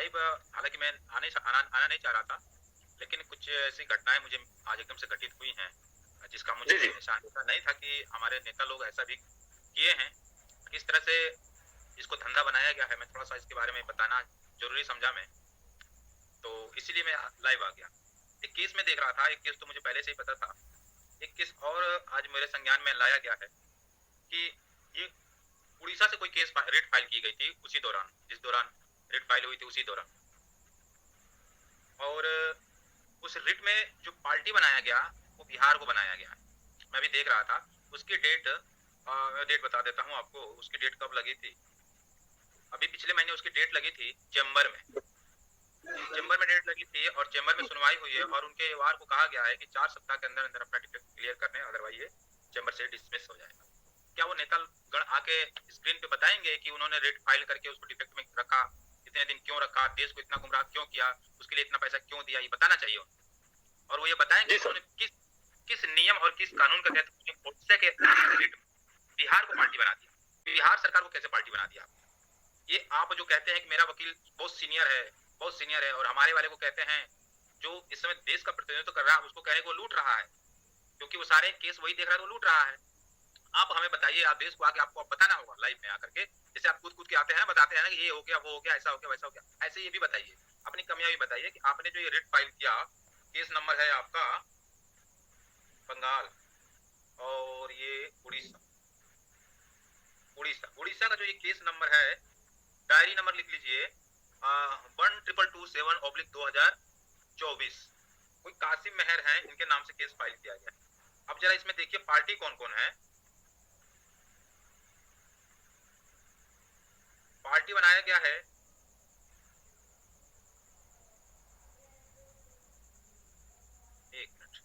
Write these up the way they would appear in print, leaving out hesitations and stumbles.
Live हालाँकि मैं आना नहीं चाह रहा था, लेकिन कुछ ऐसी घटनाएँ मुझे आज एकदम से घटित हुई हैं, जिसका मुझे जी, जी। अंदेशा नहीं था कि हमारे नेता लोग ऐसा भी किए हैं। किस तरह से इसको धंधा बनाया गया है, मैं थोड़ा-सा इसके बारे में बताना ज़रूरी समझा मैं, तो इसीलिए मैं लाइव आ गया। एक केस मैं देख रहा था, एक केस तो मुझे पहले से ही पता था। एक केस और आज मेरे संज्ञान में लाया गया है कि ये उड़ीसा से कोई केस रिट फाइल की गई थी उसी दौरान, जिस दौरान रिट फाइल हुई थी उसी दौरान। और उस रिट में जो पार्टी बनाया गया, वो बिहार को बनाया गया। मैं भी देख रहा था, उसकी डेट मैं डेट बता देता हूँ आपको, उसकी डेट कब लगी थी। अभी पिछले महीने उसकी डेट लगी थी चेंबर में। चेंबर में डेट लगी थी और चेंबर में सुनवाई हुई है और उनके वार को कहा गया है कि 4 सप्ताह के अंदर-अंदर अपना डिफेक्ट क्लियर करने, अदरवाइज़ ये चेंबर से डिसमिस हो जाएगा। क्या वो नेता गण आके स्क्रीन पे बताएँगे कि उन्होंने रिट फाइल करके उसको डिफेक्ट में रखा, इतने दिन क्यों रखा, देश को इतना गुमराह क्यों किया, उसके लिए इतना पैसा क्यों दिया, ये बताना चाहिए उनको। और वो ये बताएँगे जी कि सर। उन्होंने किस किस नियम और किस कानून के तहत अपने ओडिशा के रिट बिहार को पार्टी बना दिया। बिहार सरकार को कैसे पार्टी बना दिया? ये आप जो कहते हैं कि मेरा वकील बहुत सीनियर है और हमारे वाले को कहते हैं, जो इस समय देश का प्रतिनिधित्व कर रहा है, उसको कह रहे हैं कि वो लूट रहा है, क्योंकि वो सारे केस वही देख रहा है तो लूट रहा है। आप हमें बताइए, आप देश को आके आपको अब बताना होगा लाइव में आकर के, जैसे आप कूद-कूद के आते हैं ना, बताते हैं ना कि ये हो गया, वो हो गया, ऐसा हो गया, वैसा हो गया। ऐसे ये भी बताइए, अपनी कमियाँ भी बताइए कि आपने जो ये रिट फाइल किया, केस नंबर है आपका बंगाल और ये उड़ीसा। उड़ीसा का जो ये केस नंबर है, डायरी नंबर लिख लीजिए 12227/2024। कोई कासिम मेहर हैं, इनके नाम से केस फाइल किया गया। अब जरा इसमें देखिए पार्टी कौन-कौन है। पार्टी बनाया गया है, एक मिनट,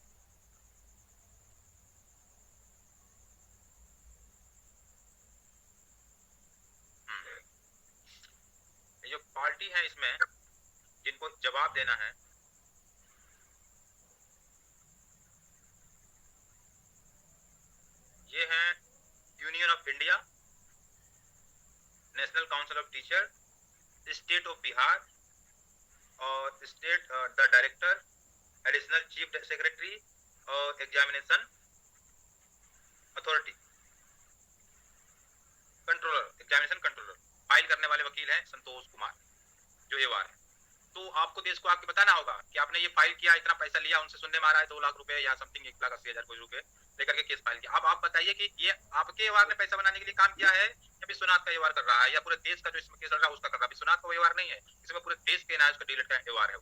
ये जो पार्टी है इसमें जिनको जवाब देना है, ये हैं union of India, national council of teacher, state of Bihar और state the director, additional chief secretary और examination authority, controller, examination controller. File करने वाले वकील हैं संतोष कुमार, जो ये वार है। तो आपको देश को आके बताना होगा कि आपने ये फाइल किया, इतना पैसा लिया, उनसे सुनने मारा है 2 लाख रुपए या समथिंग 1,80,000 कोई रुपए लेकर के केस फाइल किया। अब आप बताइए कि ये आपके वार ने पैसा बनाने के लिए काम किया है या विश्वनाथ का ये वार कर रहा है या पूरे देश का जो इसमें केस चल रहा है उसका कर रहा है। विश्वनाथ का ये वार नहीं है, इसमें पूरे देश के न्याय का डीलेट का ये वार है।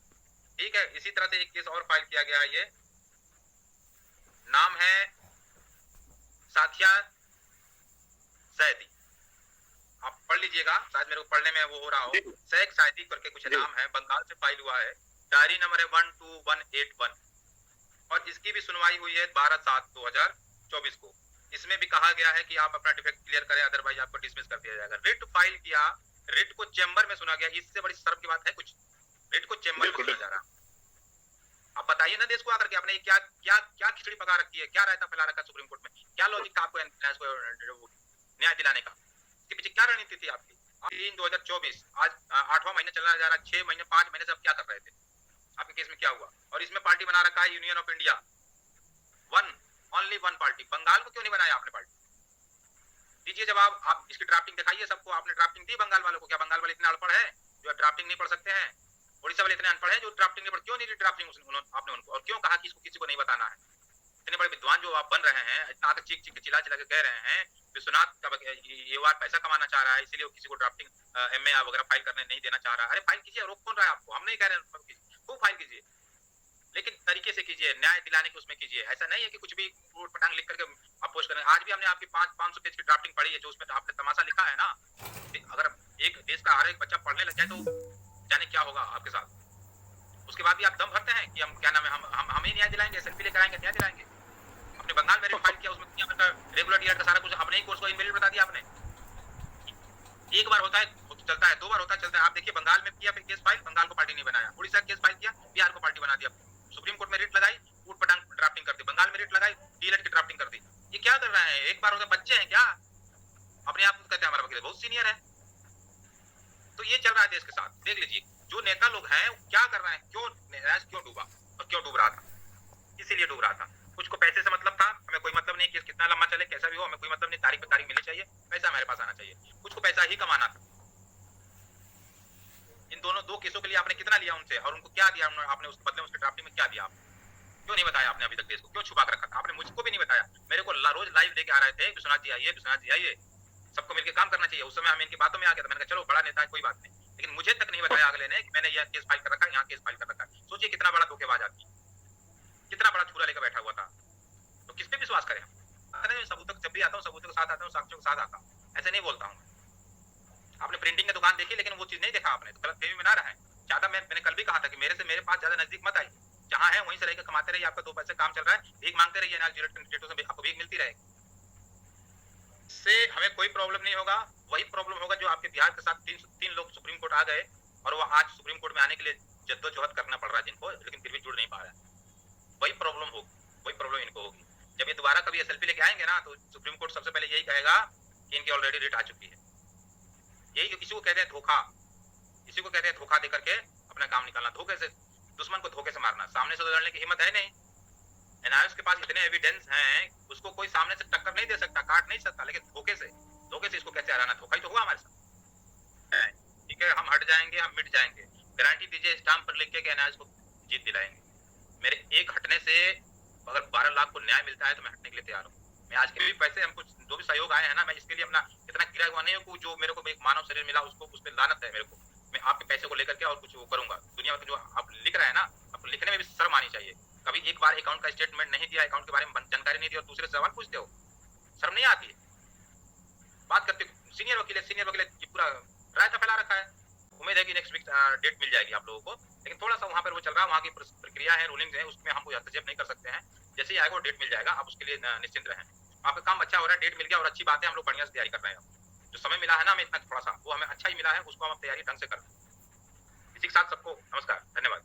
ठीक है, इसी तरह से एक केस और फाइल किया गया है, ये नाम है साथिया सैदी। आप पढ़ लीजिएगा, शायद मेरे को पढ़ने में वो हो रहा हो। शेख साइदी करके कुछ नाम है, बंगाल से फाइल हुआ है, डायरी नंबर है 12181 और इसकी भी सुनवाई हुई है 12/7/2024 को। इसमें भी कहा गया है कि आप अपना डिफेक्ट क्लियर करें, अदरवाइज आपको डिसमिस कर दिया जाएगा। रिट फाइल किया, रिट को चेंबर में सुना गया, इससे बड़ी शर्म की बात है कुछ? रिट को चेंबर में सुना जा रहा। आप बताइए ना देश को आकर के आपने क्या क्या क्या खिचड़ी पका रखी है, क्या रायता फैला रखा है सुप्रीम कोर्ट में, क्या लॉजिक था आपको न्याय दिलाने का, इसके पीछे क्या रणनीति थी आपकी? 3/2024 आज 8वां महीना चलना जा रहा है, 6 महीने 5 महीने से आप क्या कर रहे थे? आपके केस में क्या हुआ? और इसमें पार्टी बना रखा है union of India, one only one party. Bengal को क्यों नहीं बनाया आपने पार्टी? दीजिए जवाब, आप इसकी ड्राफ्टिंग दिखाइए सबको। आपने ड्राफ्टिंग दी बंगाल वालों को? क्या बंगाल वाले इतने अनपढ़ है जो ड्राफ्टिंग नहीं पढ़ सकते हैं? उड़ीसा वाले इतने अनपढ़ है जो ड्राफ्टिंग नहीं पढ़, क्यों नहीं ड्राफ्टिंग आपने उनको, और क्यों कहा कि इसको किसी को नहीं बताना है? इतने बड़े विद्वान जो आप बन रहे हैं, इतना आकर चीख चीख के चिल्ला चिल्ला के कह रहे हैं विश्वनाथ का ये वार पैसा कमाना चाह रहा है, इसीलिए वो किसी को ड्राफ्टिंग एमए वगैरह फाइल करने नहीं देना चाह रहा है। अरे फाइल कीजिए, रोक कौन रहा है आपको? हम नहीं कह रहे हैं खूब फाइल कीजिए, लेकिन तरीके से कीजिए, न्याय दिलाने की उसमें कीजिए। ऐसा नहीं है कि कुछ भी ऊट पटांग लिख करके आप पोस्ट करें। आज भी हमने आपकी 500 पेज की ड्राफ्टिंग पढ़ी है, जो उसमें आपने तमाशा लिखा है ना। अगर एक देश का हर एक बच्चा पढ़ने लग जाए तो जाने क्या होगा आपके साथ। उसके बाद भी आप दम भरते हैं कि हम क्या नाम है, हम ही न्याय दिलाएंगे, सेल्फी लेकर आएंगे, न्याय दिलाएंगे। अपने बंगाल में फाइल किया, उसमें किया रेगुलर ईयर का सारा कुछ अपने ही कोर्स को इनवैलिड बता दिया आपने। एक बार होता है चलता है, 2 बार होता है चलता है। आप देखिए बंगाल में किया फिर केस फाइल, बंगाल को पार्टी नहीं बनाया। उड़ीसा केस फाइल किया, बिहार को पार्टी बना दिया। सुप्रीम कोर्ट में रिट लगाई, ऊट पटांग ड्राफ्टिंग कर दी। बंगाल में रिट लगाई, डीलेट की ड्राफ्टिंग कर दी। ये क्या कर रहे हैं? एक बार होता, बच्चे हैं क्या? अपने आप कहते हैं हमारा वकील बहुत सीनियर है। तो ये चल रहा है देश के साथ, देख लीजिए जो नेता लोग हैं क्या कर रहे हैं, क्यों न्याय क्यों डूबा और क्यों डूब रहा था, इसीलिए डूब रहा था। कुछ को पैसे से मतलब था, हमें कोई मतलब नहीं कि कितना लंबा चले कैसा भी हो, हमें कोई मतलब नहीं, तारीख पे तारीख मिलनी चाहिए, पैसा हमारे पास आना चाहिए। कुछ को पैसा ही कमाना था। इन दोनों दो केसों के लिए आपने कितना लिया उनसे और उनको क्या दिया आपने, उसके बदले उसके ड्राफ्टिंग में क्या दिया आपने? क्यों नहीं बताया आपने अभी तक देश को, क्यों छुपा कर रखा था आपने? मुझको भी नहीं बताया, मेरे को रोज लाइव लेके आ रहे थे, विश्वनाथ जी आइए, विश्वनाथ जी आइए, सबको मिलकर काम करना चाहिए। उस समय हम इनकी बातों में आ गया था, मैंने कहा चलो बड़ा नेता है कोई बात नहीं, लेकिन मुझे तक नहीं बताया अगले ने कि मैंने यह केस फाइल कर रखा है, यहाँ केस फाइल कर रखा है। सोचिए कितना बड़ा धोखेबाज आदमी, कितना बड़ा छुरा लेकर बैठा हुआ था। तो किस पे विश्वास करें हम? सबूतों जब भी आता हूँ सबूतों के साथ आता हूँ, साक्ष्यों के साथ आता हूँ, ऐसे नहीं बोलता हूँ। आपने प्रिंटिंग की दुकान देखी लेकिन वो चीज नहीं देखा आपने, तो गलत फहमी में ना रहा है। ज्यादा मैंने कल भी कहा था कि मेरे पास ज्यादा नजदीक मत आइए, जहां है वहीं से रहकर कमाते रहिए, आपका 2 पैसे काम चल रहा है, भीख मांगते रहिए, ना जीरो स्टेटस में आपको भीख मिलती रहेगी, इससे हमें कोई प्रॉब्लम नहीं होगा। वही प्रॉब्लम होगा जो आपके बिहार के साथ 3 लोग सुप्रीम कोर्ट आ गए और वो आज सुप्रीम कोर्ट में आने के लिए जद्दोजहद करना पड़ रहा है जिनको, लेकिन फिर भी जुड़ नहीं पा रहा है। वही प्रॉब्लम होगी, वही प्रॉब्लम इनको होगी। जब ये दोबारा कभी एसएलपी लेके आएंगे ना, तो सुप्रीम कोर्ट सबसे पहले यही कहेगा कि इनकी ऑलरेडी रिट आ चुकी है। यही इसी को कहते हैं धोखा, इसी को कहते हैं धोखा देकर के अपना काम निकालना, धोखे से दुश्मन को धोखे से मारना। सामने से लड़ने की हिम्मत है नहीं, एनआईएस के पास इतने एविडेंस हैं, उसको कोई सामने से टक्कर नहीं दे सकता, काट नहीं सकता, लेकिन धोखे से इसको कैसे हराना? धोखा ही तो हुआ हमारे साथ। ठीक है, हम हट जाएंगे, हम मिट जाएंगे, गारंटी दीजिए स्टाम्प पर लिख के एनआईएस को जीत दिलाएंगे। मेरे एक हटने से अगर 12 लाख को न्याय मिलता है तो मैं हटने के लिए तैयार हूँ। मैं आज के भी पैसे हमको जो भी सहयोग आए हैं ना, मैं इसके लिए अपना इतना किराया हुआ नहीं हूँ, जो मेरे को एक मानव शरीर मिला उसको उस पर लानत है मेरे को, मैं आपके पैसे को लेकर के और कुछ वो करूंगा। दुनिया में जो आप लिख रहे हैं ना, आपको लिखने में भी शर्म आनी चाहिए। कभी एक बार अकाउंट का स्टेटमेंट नहीं दिया, अकाउंट के बारे में जानकारी नहीं दी और दूसरे सवाल पूछते हो, शर्म नहीं आती है? बात करते सीनियर वकील पूरा राय फैला रखा है। उम्मीद है कि नेक्स्ट वीक डेट मिल जाएगी आप लोगों को, लेकिन थोड़ा सा वहाँ पर वो चल रहा है, वहाँ की प्रक्रिया है, रूलिंग है, उसमें हम कोई हस्तक्षेप नहीं कर सकते हैं। जैसे ही आएगा वो डेट मिल जाएगा, आप उसके लिए निश्चिंत रहें। आपका काम अच्छा हो रहा है, डेट मिल गया और अच्छी बात है, हम लोग बढ़िया से तैयारी कर रहे हैं। जो समय मिला है ना हमें इतना थोड़ा सा, वो हमें अच्छा ही मिला है, उसको हम तैयारी ढंग से कर रहे हैं। इसी के साथ सबको नमस्कार, धन्यवाद।